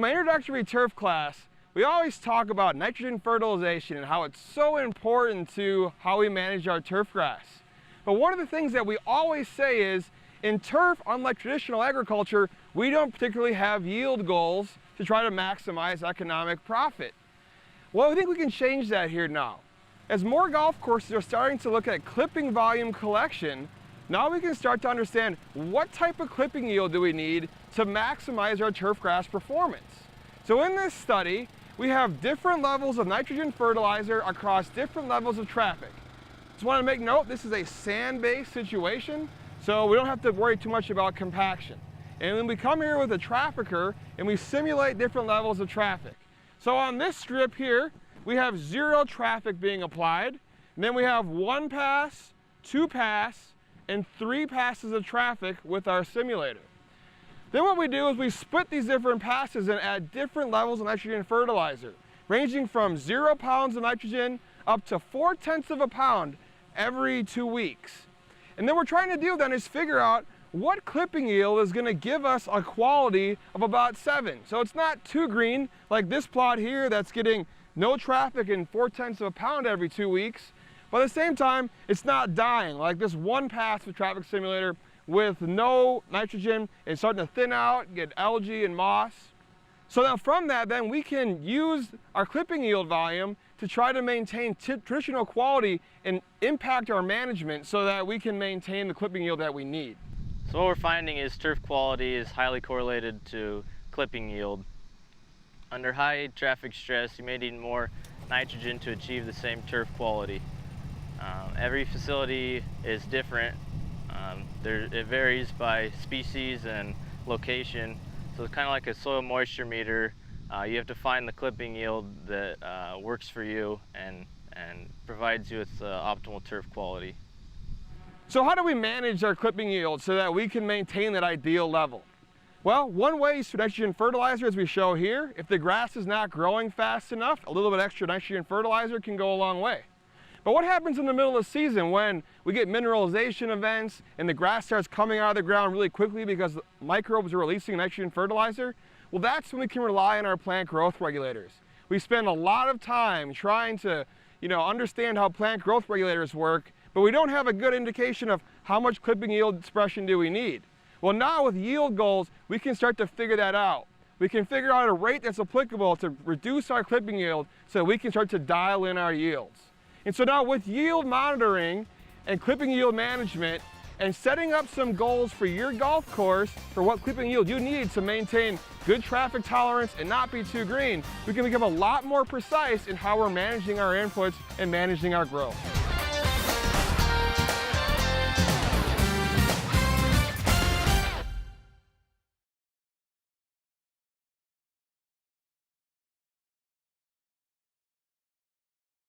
my introductory turf class, we always talk about nitrogen fertilization and how it's so important to how we manage our turf grass. But one of the things that we always say is, in turf, unlike traditional agriculture, we don't particularly have yield goals to try to maximize economic profit. Well, I think we can change that here now. As more golf courses are starting to look at clipping volume collection, now we can start to understand what type of clipping yield do we need to maximize our turf grass performance. So in this study, we have different levels of nitrogen fertilizer across different levels of traffic. Just want to make note, this is a sand-based situation, so we don't have to worry too much about compaction. And then we come here with a trafficker and we simulate different levels of traffic. So on this strip here, we have 0 traffic being applied, and then we have 1 pass, 2 pass, and 3 passes of traffic with our simulator. Then what we do is we split these different passes and add different levels of nitrogen fertilizer, ranging from 0 pounds of nitrogen up to 0.4 of a pound every 2 weeks. And then what we're trying to do then is figure out what clipping yield is going to give us a quality of about 7. So it's not too green like this plot here that's getting no traffic and 0.4 of a pound every 2 weeks. But at the same time, it's not dying like this 1 pass with traffic simulator with no nitrogen and starting to thin out, get algae and moss. So now from that, then we can use our clipping yield volume to try to maintain traditional quality and impact our management so that we can maintain the clipping yield that we need. So what we're finding is turf quality is highly correlated to clipping yield. Under high traffic stress, you may need more nitrogen to achieve the same turf quality. Every facility is different. It varies by species and location, so it's kind of like a soil moisture meter. You have to find the clipping yield that works for you and provides you with optimal turf quality. So how do we manage our clipping yield so that we can maintain that ideal level? Well, one way is through nitrogen fertilizer, as we show here. If the grass is not growing fast enough, a little bit extra nitrogen fertilizer can go a long way. But what happens in the middle of the season when we get mineralization events and the grass starts coming out of the ground really quickly because microbes are releasing nitrogen fertilizer? Well, that's when we can rely on our plant growth regulators. We spend a lot of time trying to, understand how plant growth regulators work, but we don't have a good indication of how much clipping yield expression do we need. Well, now with yield goals, we can start to figure that out. We can figure out a rate that's applicable to reduce our clipping yield so we can start to dial in our yields. And so now with yield monitoring and clipping yield management and setting up some goals for your golf course for what clipping yield you need to maintain good traffic tolerance and not be too green, we can become a lot more precise in how we're managing our inputs and managing our growth.